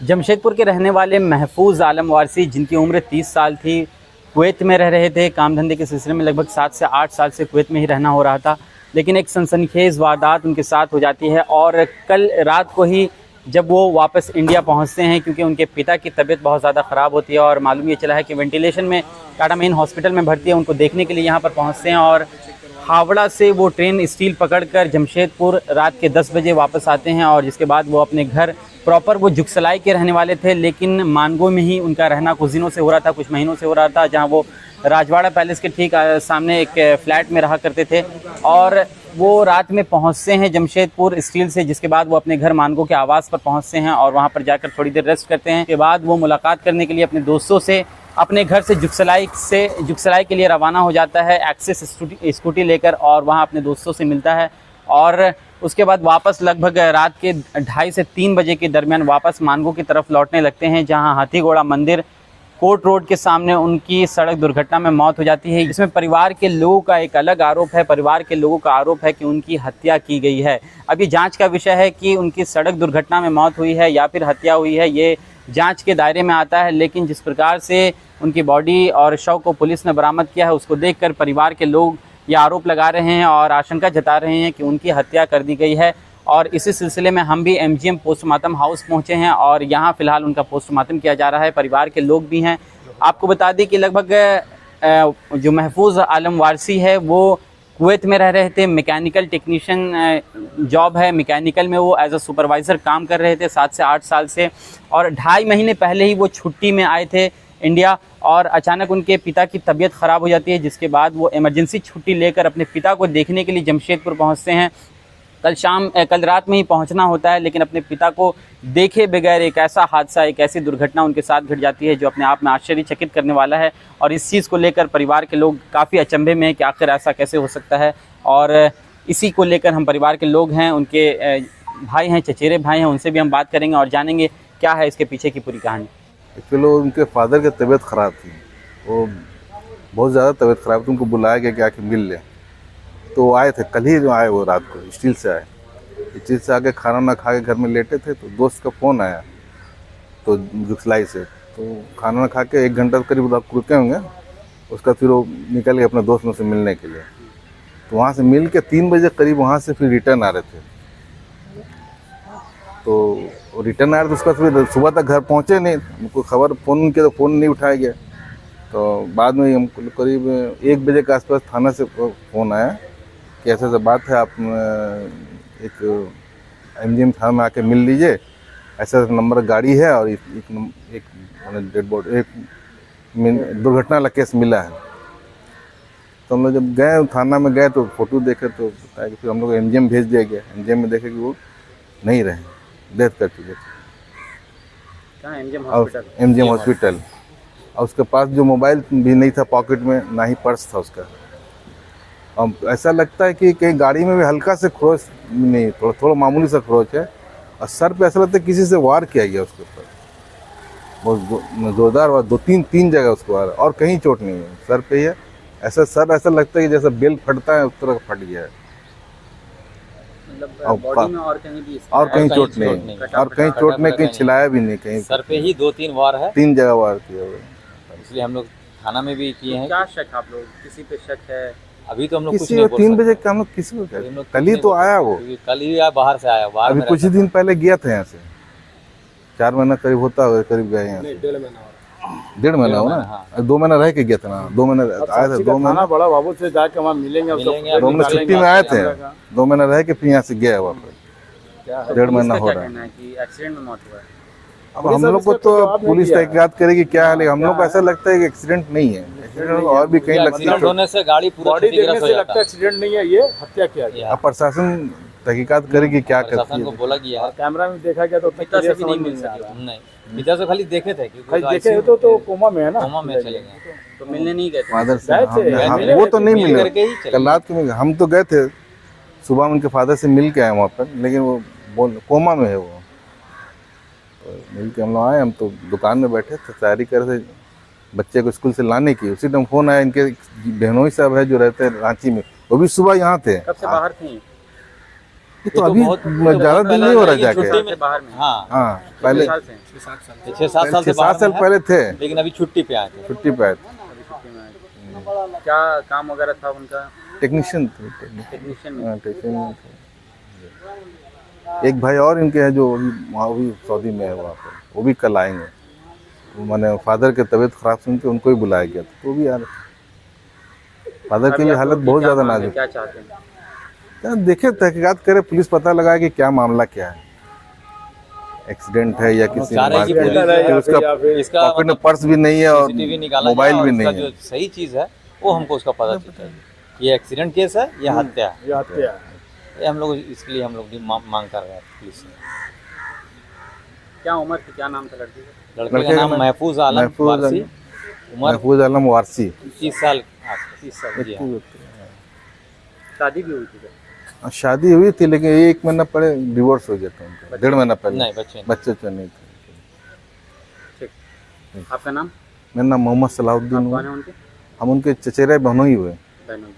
जमशेदपुर के रहने वाले महफूज आलम वारसी, जिनकी उम्र 30 साल थी, कुवैत में रह रहे थे। काम धंधे के सिलसिले में लगभग 7 से 8 साल से कुवैत में ही रहना हो रहा था, लेकिन एक सनसनीखेज़ वारदात उनके साथ हो जाती है। और कल रात को ही जब वो वापस इंडिया पहुंचते हैं, क्योंकि उनके पिता की तबीयत बहुत ज़्यादा ख़राब होती है और मालूम ये चला है कि वेंटिलेशन में टाटा मेन हॉस्पिटल में भर्ती है, उनको देखने के लिए यहाँ पर पहुँचते हैं। और हावड़ा से वो ट्रेन स्टील पकड़कर जमशेदपुर रात के 10 बजे वापस आते हैं। और जिसके बाद वो अपने घर प्रॉपर, वो जुगसलाई के रहने वाले थे, लेकिन मानगो में ही उनका रहना कुछ दिनों से हो रहा था, कुछ महीनों से हो रहा था, जहाँ वो राजवाड़ा पैलेस के ठीक सामने एक फ्लैट में रहा करते थे। और वो रात में पहुंचते हैं जमशेदपुर स्टील से, जिसके बाद वो अपने घर मानगो के आवास पर पहुंचते हैं और वहां पर जाकर थोड़ी देर रेस्ट करते हैं। के बाद वो मुलाकात करने के लिए अपने दोस्तों से अपने घर से जुगसलाई के लिए रवाना हो जाता है, एक्सेस स्कूटी लेकर, और वहां अपने दोस्तों से मिलता है। और उसके बाद वापस लगभग रात के 2:30 से 3 बजे के दरमियान वापस मानगो की तरफ लौटने लगते हैं, जहां हाथीघोड़ा मंदिर कोर्ट रोड के सामने उनकी सड़क दुर्घटना में मौत हो जाती है। इसमें परिवार के लोगों का एक अलग आरोप है। परिवार के लोगों का आरोप है कि उनकी हत्या की गई है। अब ये जांच का विषय है कि उनकी सड़क दुर्घटना में मौत हुई है या फिर हत्या हुई है, ये जांच के दायरे में आता है। लेकिन जिस प्रकार से उनकी बॉडी और शव को पुलिस ने बरामद किया है, उसको देखकर परिवार के लोग ये आरोप लगा रहे हैं और आशंका जता रहे हैं कि उनकी हत्या कर दी गई है। और इसी सिलसिले में हम भी MGM पोस्टमार्टम हाउस पहुंचे हैं और यहाँ फ़िलहाल उनका पोस्टमार्टम किया जा रहा है। परिवार के लोग भी हैं। आपको बता दें कि लगभग जो महफूज आलम वारसी है वो कुवैत में रह रहे थे। मैकेनिकल टेक्नीशियन जॉब है, मैकेनिकल में वो एज अ सुपरवाइज़र काम कर रहे थे 7 से 8 साल से। और 2.5 महीने पहले ही वो छुट्टी में आए थे इंडिया, और अचानक उनके पिता की तबीयत ख़राब हो जाती है, जिसके बाद वो इमरजेंसी छुट्टी लेकर अपने पिता को देखने के लिए जमशेदपुर पहुंचते हैं। कल रात में ही पहुंचना होता है, लेकिन अपने पिता को देखे बगैर एक ऐसा हादसा, एक ऐसी दुर्घटना उनके साथ घट जाती है जो अपने आप में आश्चर्यचकित करने वाला है। और इस चीज़ को लेकर परिवार के लोग काफ़ी अचंभे में हैं कि आखिर ऐसा कैसे हो सकता है। और इसी को लेकर हम परिवार के लोग हैं, उनके भाई हैं, चचेरे भाई हैं, उनसे भी हम बात करेंगे और जानेंगे क्या है इसके पीछे की पूरी कहानी। एक्चुअली उनके फादर की तबीयत ख़राब थी, वो बहुत ज़्यादा तबीयत ख़राब थी, उनको बुलाया गया कि आके मिल ले। तो वो आए थे, कल ही जो आए वो रात को स्टील से आए। स्टील से आके खाना ना खा के घर में लेटे थे, तो दोस्त का फ़ोन आया तो जुगसलाई से, तो खाना ना खा के 1 घंटा करीब रुके होंगे। उसका फिर वो निकल गए अपने दोस्त में से मिलने के लिए। तो वहाँ से मिल के 3 बजे करीब वहाँ से फिर रिटर्न आ रहे थे। तो रिटर्न आया तो उसका फिर सुबह तक घर पहुँचे नहीं, उनको खबर फ़ोन किया तो फ़ोन नहीं उठाया गया। तो बाद में हमको करीब 1 बजे के आसपास थाना से फ़ोन आया कि ऐसा ऐसा बात है, आप एक MGM थाना में आके मिल लीजिए, ऐसा नंबर गाड़ी है और एक डेड बॉडी, एक दुर्घटना वाला केस मिला है। तो हम लोग जब गए थाना में गए तो फ़ोटो देखे तो बताया कि फिर हम लोग MGM भेज दिया गया। MGM में देखे कि वो नहीं रहे, डेथ कर चुके थे। MGM hospital. और उसके पास जो मोबाइल भी नहीं था पॉकेट में, ना ही पर्स था उसका। अब ऐसा लगता है कि कहीं गाड़ी में भी हल्का से खरोच नहीं, थोड़ा मामूली सा खरोच है। और सर पे ऐसा लगता है किसी से वार किया गया उसके ऊपर, बहुत जोरदार वार, 2-3 जगह उसको वार, और कहीं चोट नहीं है, सर पे ही है। ऐसा सर ऐसा लगता है कि जैसा बेल फटता है उस तरह फट गया है। बॉडी में और कहीं भी और कहीं चोट नहीं, और कहीं चोट नहीं, कहीं छिलाया भी नहीं, कहीं सर पे ही 2-3 वार है, 3 जगह वार किया हुआ। इसलिए हम लोग थाना में भी किए हैं। क्या शक, आप लोग किसी पे शक है? अभी तो हम लोग कुछ किसी नहीं को बोल 3 बजे सकते। का हम लोग किसी को कहते, कल ही तो आया वो, कल ही आया, बाहर से आया। अभी कुछ ही दिन पहले गया था यहाँ से, 4 महीना करीब होता है, करीब गए यहाँ से। 1.5 महीना हो ना, 2 महीना रह के गया था ना, 2 महीने आया था, 2 महीना बड़ा बाबू से जाके वहाँ मिलेंगे। 2 महीने छुट्टी में आए थे, 2 महीना रह के फिर यहाँ से गया वापस। 1.5 महीना हो रहा है कि एक्सीडेंट में मौत हुआ है। अब हम लोग को तो पुलिस तहकीकात करेगी क्या है, लेकिन हम लोग को ऐसा लगता है कि एक्सीडेंट नहीं है, एक्सीडेंट और भी कहीं लगती है। होने से गाड़ी पूरा बॉडी देखने से लगता है एक्सीडेंट नहीं है, ये हत्या किया गया। अब प्रशासन तहकीकात करेगी क्या करती प्रशासन को है। बोला गया है। कैमरा में देखा गया तो पिता से भी नहीं मिल सके। नहीं, पिता से खाली देखे थे, क्योंकि देखे तो कोमा में है ना, कोमा में चले गए, तो मिलने नहीं गए थे। फादर से गए थे, वो तो नहीं मिल मिले, करके ही चले कल रात को हम तो गए थे, सुबह उनके फादर से मिल के आए वहाँ पर, लेकिन वो कोमा में है वो। तो मिल के हम लोग आए, हम तो दुकान में बैठे थे, तैयारी कर रहे थे बच्चे को स्कूल से लाने की। उसी टाइम फ़ोन आया, इनके बहनोई साहब है जो रहते हैं रांची में, वो भी सुबह यहाँ थे। कब से बाहर थे? ये तो अभी ज्यादा दिन नहीं हो रहा जाके। छुट्टी में बाहर में हाँ हाँ पहले साल से 6-7 साल से 6-7 बाहर साल में है, पहले थे, लेकिन अभी छुट्टी पे आए थे। छुट्टी पे आए थे। अभी छुट्टी में आए थे। क्या काम वगैरह था उनका? टेक्नीशियन थे, टेक्नीशियन में। हाँ, टेक्नीशियन थे। एक भाई और इनके हैं जो अभी वहाँ भी सऊदी में है, वहाँ पे वो भी कल आएंगे। मैंने फादर की तबीयत खराब सुन के उनको ही बुलाया गया था, तो वो भी यार फादर की अभी भी आप हालत लोग बहुत क्या ज़्यादा मांग हैं, नाजुक क्या चाहते हैं? है। देखे तहकीकात करे, पुलिस पता लगाए कि क्या मामला क्या है, एक्सीडेंट है या किसी चाह रहे हैं कि मार- पुलिस फिर उसका या फिर इसका पॉकेट में पर्स भी नहीं है और सीसीटीवी निकाला मोबाइल जाए भी और नहीं उसका है। जो सही चीज है वो हमको उसका पता चलता है। ये एक्सीडेंट केस है, ये हत्या है। ये हत्या है। ये हम लोग इसके लिए हम लोग भी मांग कर रहे हैं पुलिस से। क्या उम्र थी, क्या नाम था लड़की का? लड़के का नाम महफूज आलम महफूज वारसी, उम्र महफूज आलम वारसी। 30 साल आसपास। 30 साल। जी हाँ। शादी भी हुई थी क्या? शादी हुई थी लेकिन 1 महीना पहले डिवोर्स हो गया था उनका, 1.5 महीना पहले। नहीं बच्चे नहीं। बच्चे तो नहीं थे। ठीक। आपका नाम? मेरा नाम मोहम्मद सलाहुद्दीन आप हुआ। कौन है उनके? हम उनके चचेरे बहनों ही हुए। बहनों के।